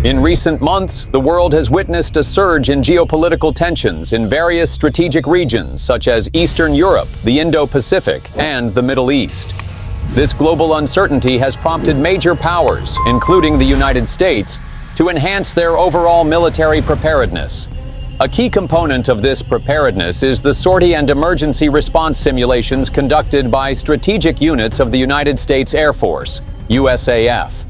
In recent months, the world has witnessed a surge in geopolitical tensions in various strategic regions such as Eastern Europe, the Indo-Pacific, and the Middle East. This global uncertainty has prompted major powers, including the United States, to enhance their overall military preparedness. A key component of this preparedness is the sortie and emergency response simulations conducted by strategic units of the United States Air Force, USAF.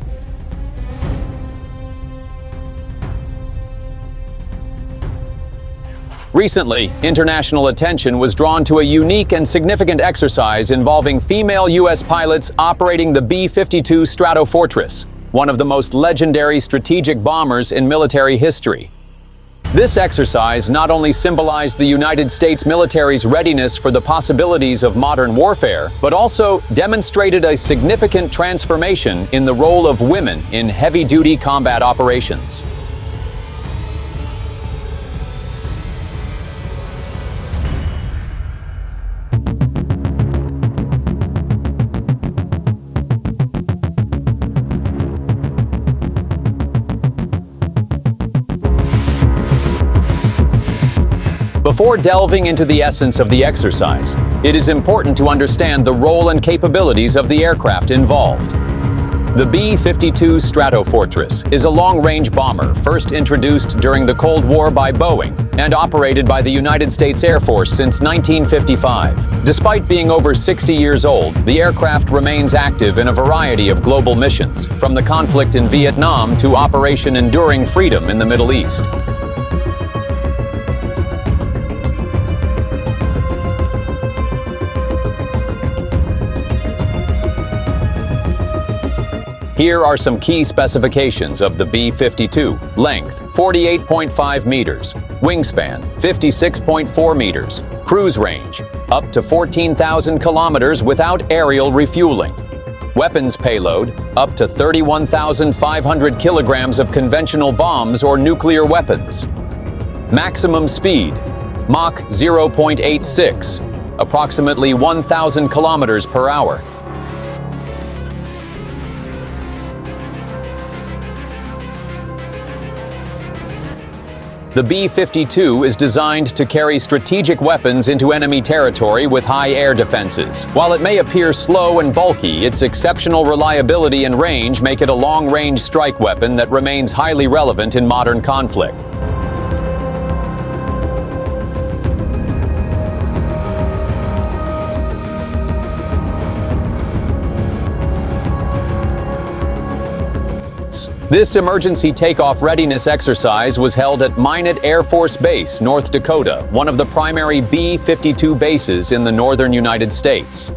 Recently, international attention was drawn to a unique and significant exercise involving female U.S. pilots operating the B-52 Stratofortress, one of the most legendary strategic bombers in military history. This exercise not only symbolized the United States military's readiness for the possibilities of modern warfare, but also demonstrated a significant transformation in the role of women in heavy-duty combat operations. Before delving into the essence of the exercise, it is important to understand the role and capabilities of the aircraft involved. The B-52 Stratofortress is a long-range bomber first introduced during the Cold War by Boeing and operated by the United States Air Force since 1955. Despite being over 60 years old, the aircraft remains active in a variety of global missions, from the conflict in Vietnam to Operation Enduring Freedom in the Middle East. Here are some key specifications of the B-52. Length, 48.5 meters. Wingspan, 56.4 meters. Cruise range, up to 14,000 kilometers without aerial refueling. Weapons payload, up to 31,500 kilograms of conventional bombs or nuclear weapons. Maximum speed, Mach 0.86, approximately 1,000 kilometers per hour. The B-52 is designed to carry strategic weapons into enemy territory with high air defenses. While it may appear slow and bulky, its exceptional reliability and range make it a long-range strike weapon that remains highly relevant in modern conflict. This emergency takeoff readiness exercise was held at Minot Air Force Base, North Dakota, one of the primary B-52 bases in the northern United States.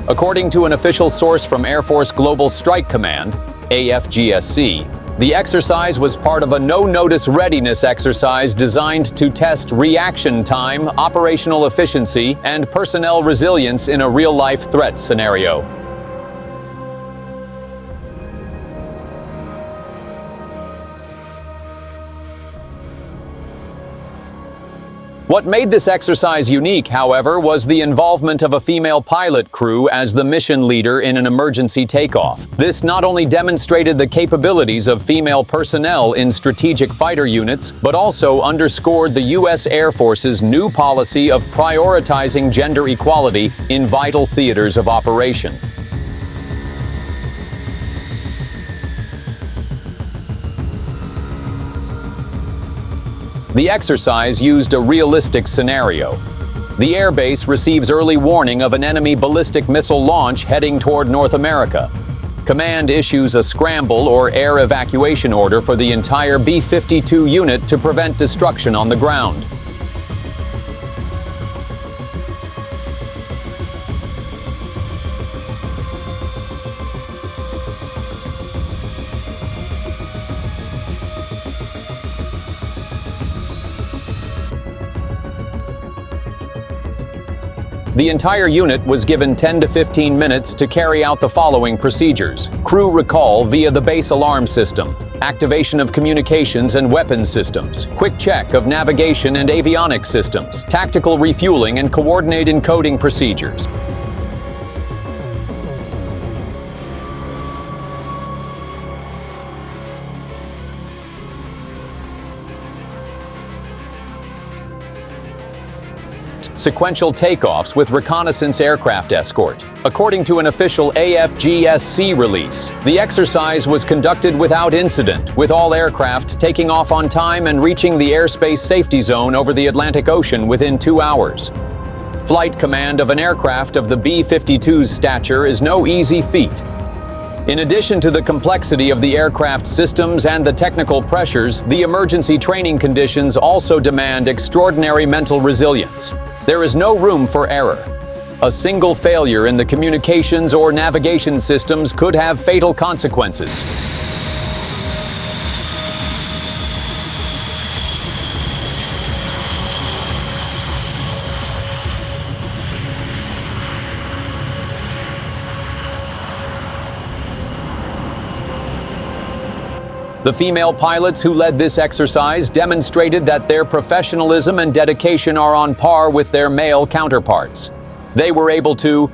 According to an official source from Air Force Global Strike Command, AFGSC, the exercise was part of a no-notice readiness exercise designed to test reaction time, operational efficiency, and personnel resilience in a real-life threat scenario. What made this exercise unique, however, was the involvement of a female pilot crew as the mission leader in an emergency takeoff. This not only demonstrated the capabilities of female personnel in strategic fighter units, but also underscored the U.S. Air Force's new policy of prioritizing gender equality in vital theaters of operation. The exercise used a realistic scenario. The airbase receives early warning of an enemy ballistic missile launch heading toward North America. Command issues a scramble or air evacuation order for the entire B-52 unit to prevent destruction on the ground. The entire unit was given 10 to 15 minutes to carry out the following procedures: crew recall via the base alarm system, activation of communications and weapons systems, quick check of navigation and avionics systems, tactical refueling and coordinated encoding procedures. sequential takeoffs with reconnaissance aircraft escort. According to an official AFGSC release, the exercise was conducted without incident, with all aircraft taking off on time and reaching the airspace safety zone over the Atlantic Ocean within 2 hours. Flight command of an aircraft of the B-52's stature is no easy feat. In addition to the complexity of the aircraft systems and the technical pressures, the emergency training conditions also demand extraordinary mental resilience. There is no room for error. A single failure in the communications or navigation systems could have fatal consequences. The female pilots who led this exercise demonstrated that their professionalism and dedication are on par with their male counterparts. They were able to